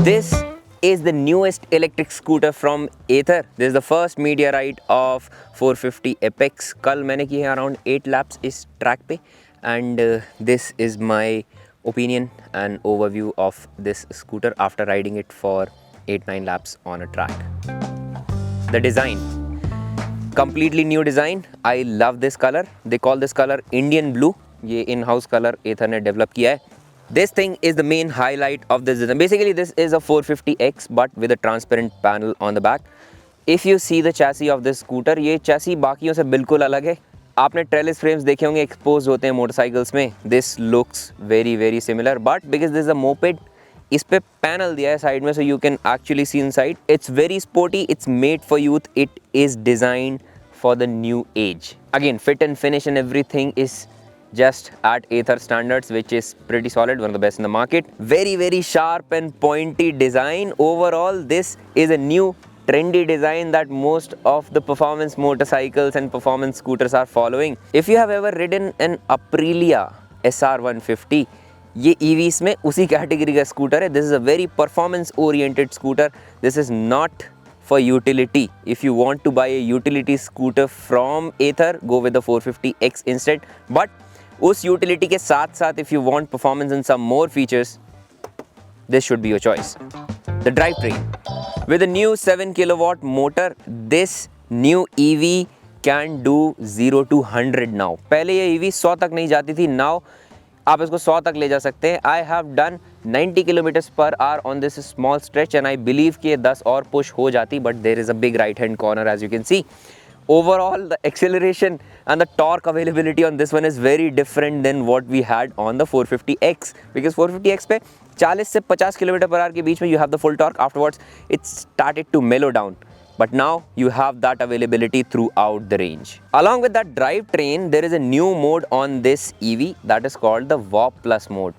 This is the newest electric scooter from Ather. This is the first media ride of 450 Apex. कल मैंने किए around 8 laps इस track पे and this is my opinion and overview of this scooter after riding it for 8-9 laps on a track. The design, completely new design. I love this color. They call this color Indian blue. ये in-house color Ather ने develop किया है. This thing is the main highlight of this design. Basically, this is a 450X but with a transparent panel on the back. If you see the chassis of this scooter, ये chassis बाकियों से बिल्कुल अलग है. आपने trellis frames देखे होंगे exposed होते हैं motorcycles में. This looks very similar, but because this is a moped, इस पे panel दिया है side में, so you can actually see inside. It's very sporty. It's made for youth. It is designed for the new age. Again, fit and finish and everything is just at Ather standards, which is pretty solid, one of the best in the market. Very sharp and pointy design. Overall, this is a new trendy design that most of the performance motorcycles and performance scooters are following. If you have ever ridden an Aprilia SR150, ये EVs में उसी category का scooter है. This is a very performance oriented scooter. This is not for utility. If you want to buy a utility scooter from Ather, go with the 450X instead. But उस utility के साथ साथ if you want performance and some more features, this should be your choice. The drivetrain. With a new 7 kilowatt motor, this new EV can do 0 to 100 now. पहले ये EV 100 तक नहीं जाती थी. Now आप इसको 100 तक ले जा सकते हैं. I have done 90 kilometers per hour on this small stretch and I believe कि ये 10 और push हो जाती, but there is a big right hand corner as you can see. Overall, the acceleration and the torque availability on this one is very different than what we had on the 450X, because 450X पे 40 से 50 km per hour के बीच में you have the full torque. Afterwards, it started to mellow down. But now you have that availability throughout the range. Along with that drivetrain, there is a new mode on this EV that is called the Warp Plus mode.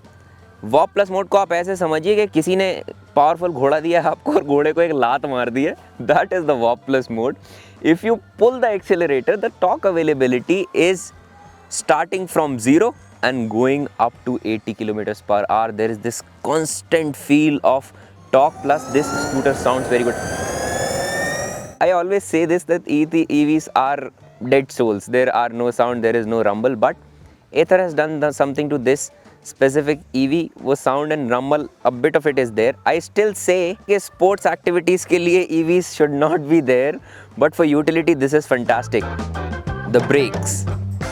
Warp Plus mode को आप ऐसे समझिए कि किसी ने powerful घोड़ा दिया है आपको और घोड़े को एक लात मार दी है. That is the Warp Plus mode. If you pull the accelerator, the torque availability is starting from 0 and going up to 80 kilometers per hour. There is this constant feel of torque, plus this scooter sounds very good. I always say this, that EVs are dead souls. There are no sound, there is no rumble, but Ather has done something to this specific EV. वो sound and rumble, a bit of it is there. I still say कि sports activities के लिए EVs should not be there, but for utility this is fantastic. The brakes.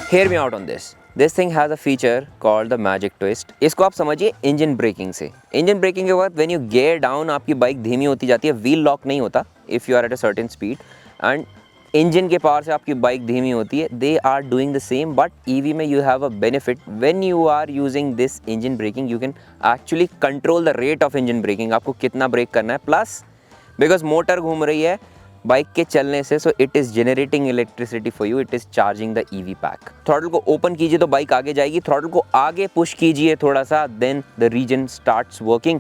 Hear me out on this. This thing has a feature called the magic twist. इसको आप समझिए engine braking से. Engine braking के बाद when you gear down, आपकी bike धीमी होती जाती है. Wheel lock नहीं होता if you are at a certain speed, and engine के पावर से आपकी बाइक धीमी होती है. They are doing the same, but EV में you have a benefit. When you are using this engine braking, you can actually control the rate of engine braking. आपको कितना break करना है, प्लस बिकॉज मोटर घूम रही है bike के चलने से, so it is generating electricity for you. It is charging the EV pack. Throttle को ओपन कीजिए तो बाइक आगे जाएगी. थ्रॉटल को आगे पुश कीजिए थोड़ा सा, then the regen starts working.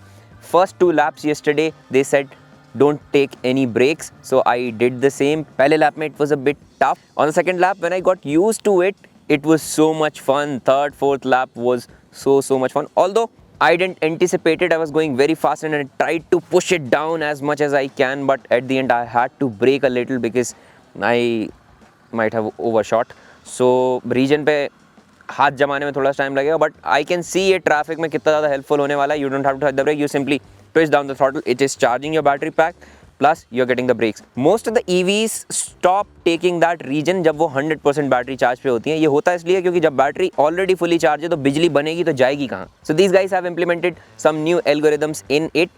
First 2 laps yesterday they said don't take any breaks, so I did the same. पहले lap में it was a bit tough. On the second lap, when I got used to it, it was so much fun. Third, fourth lap was so much fun. Although I didn't anticipate it, I was going very fast and I tried to push it down as much as I can, but at the end I had to brake a little because I might have overshot. So region पे हाथ जमाने में थोड़ा time लगेगा, but I can see ये traffic में कितना ज़्यादा हेल्पफुल होने वाला है. You don't have to hit the brake, you simply twist down the throttle. It is charging your battery pack, plus you're getting the brakes. Most of the EVs stop taking that region जब वो 100% battery charge पे होती हैं. ये होता है इसलिए क्योंकि जब बैटरी ऑलरेडी फुली चार्ज है तो बिजली बनेगी तो जाएगी कहाँ. So these guys have implemented some new algorithms in it,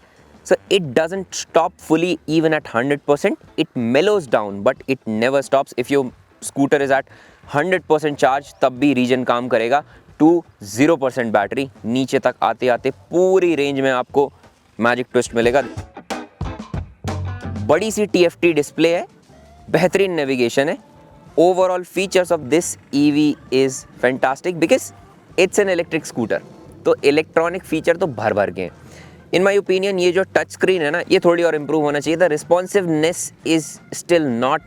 so it doesn't stop fully even at 100%. It mellows down, but it never stops. If your scooter is at 100% charge, तब भी reason काम करेगा. to 0% battery, नीचे तक आते आते पूरी range में आपको मैजिक ट्विस्ट मिलेगा. बड़ी सी TFT डिस्प्ले है, बेहतरीन नेविगेशन है. Overall features of this EV is fantastic because it's an electric scooter, तो इलेक्ट्रॉनिक फीचर तो भर भर के हैं. इन माई ओपिनियन ये जो टच स्क्रीन है ना, ये थोड़ी और इम्प्रूव होना चाहिए. The responsiveness is still not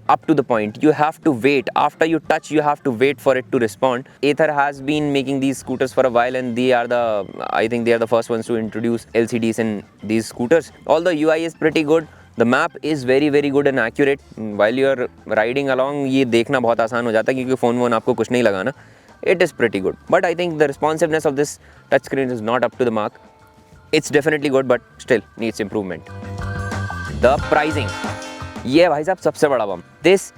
up to the point. You have to wait. After you touch, you have to wait for it to respond. Ather has been making these scooters for a while, and I think they are the first ones to introduce LCDs in these scooters. Although UI is pretty good, the map is very good and accurate. While you are riding along, ये देखना बहुत आसान हो जाता है क्योंकि phone आपको कुछ नहीं लगाना. It is pretty good, but I think the responsiveness of this touchscreen is not up to the mark. It's definitely good, but still needs improvement. The pricing. ये भाई साहब सबसे बड़ा बम. This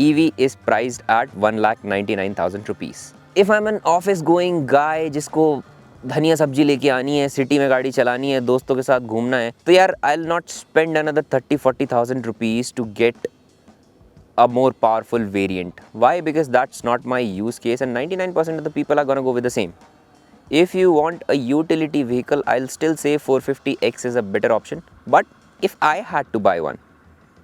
EV is priced at 1,99,000 rupees. If I'm an office going guy जिसको धनिया सब्जी लेके आनी है, सिटी में गाड़ी चलानी है, दोस्तों के साथ घूमना है, तो यार I'll not spend another 30,000-40,000 rupees to get a more powerful variant. Why? Because that's not my use case, and 99% of the people are gonna go with the same. If you want a utility vehicle, I'll still say 450X is a better option. But if I had to buy one,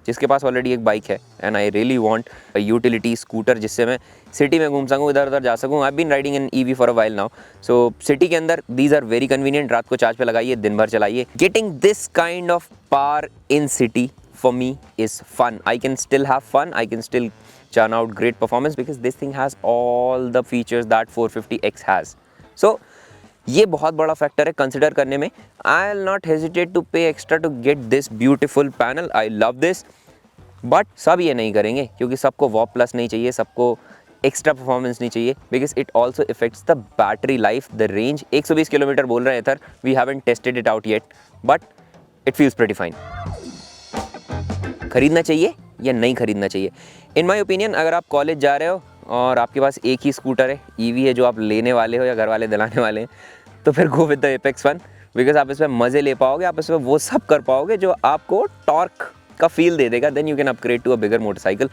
जिसके पास already एक bike है, and I really want a utility scooter जिससे मैं city में घूम सकूँ, इधर उधर जा सकूँ. I been riding in EV for a while now. So city के अंदर दीज आर वेरी कन्वीनियंट. रात को चार्ज पे लगाइए, दिन भर चलाइए. Getting this kind of power in city for me is fun. I can still have fun. I can still churn out great performance because this thing has all the features that 450X has. So ये बहुत बड़ा factor है consider करने में. I'll not hesitate to pay extra to get this beautiful panel. I love this. But सब ये नहीं करेंगे क्योंकि सबको वॉप प्लस नहीं चाहिए, सबको एक्स्ट्रा परफॉर्मेंस नहीं चाहिए, because it also affects the battery life, the range. 120 kilometre बोल रहे हैं इधर. We haven't tested it out yet, but it feels pretty fine. खरीदना चाहिए या नहीं खरीदना चाहिए? इन माय ओपिनियन, अगर आप कॉलेज जा रहे हो और आपके पास एक ही स्कूटर है, ईवी है, जो आप लेने वाले हो या घर वाले दिलाने वाले हैं, तो फिर go with the apex one. Because आप इसमें मज़े ले पाओगे, आप इसमें वो सब कर पाओगे जो आपको टॉर्क का फील दे देगा. Then you can upgrade to a bigger motorcycle.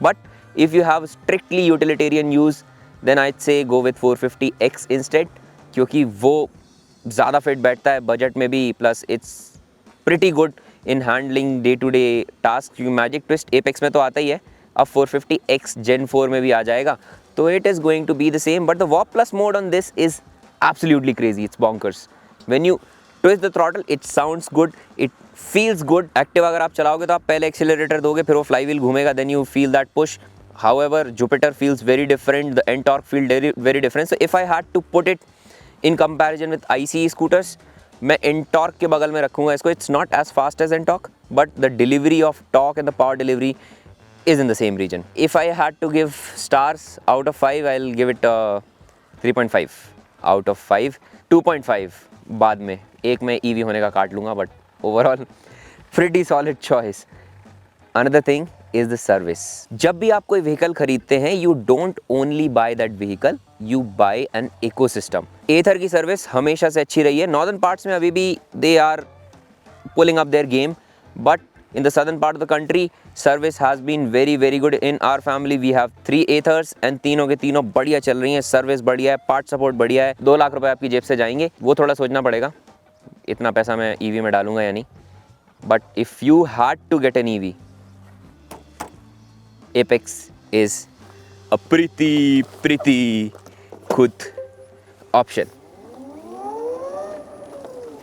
But if you have strictly utilitarian use, then I'd say go with 450X instead, क्योंकि वो ज़्यादा फिट बैठता है बजट में भी, plus it's pretty good in handling day to day task. क्योंकि magic twist apex में तो आता ही है, अब 450X Gen 4 में भी आ जाएगा, तो it is going to be the same. But the wop plus mode on this is absolutely crazy. It's bonkers. When you twist the throttle, it sounds good, it feels good. Active अगर आप चलाओगे तो आप पहले accelerator दोगे, फिर वो flywheel घूमेगा, then you feel that push. However, Jupiter feels very different, the Ntorq feels very different. So if I had to put it in comparison with ICE scooters, मैं Ntorq के बगल में रखूँगा इसको. It's not as fast as Ntorq, but the delivery of torque and the power delivery is in the same region. If I had to give stars out of 5, I'll give it 3.5 out of 5. 2.5 बाद में, एक मैं EV होने का काट लूँगा, but overall pretty solid choice. Another thing is the service. जब भी आप कोई व्हीकल खरीदते हैं, you don't only buy that vehicle, you buy an ecosystem. Ather की सर्विस हमेशा से अच्छी रही है. नॉर्दर्न पार्ट्स में अभी भी they are pulling up their game, but in the southern part of the country, service has been very good. In our family, we have 3 Athers and तीनों के तीनों बढ़िया चल रही हैं. सर्विस बढ़िया है, पार्ट सपोर्ट बढ़िया है. 2 लाख रुपए आपकी जेब से जाएंगे, वो थोड़ा सोचना पड़ेगा, इतना पैसा मैं EV में डालूंगा या नहीं. But if you had to get an EV, Apex is a pretty good option.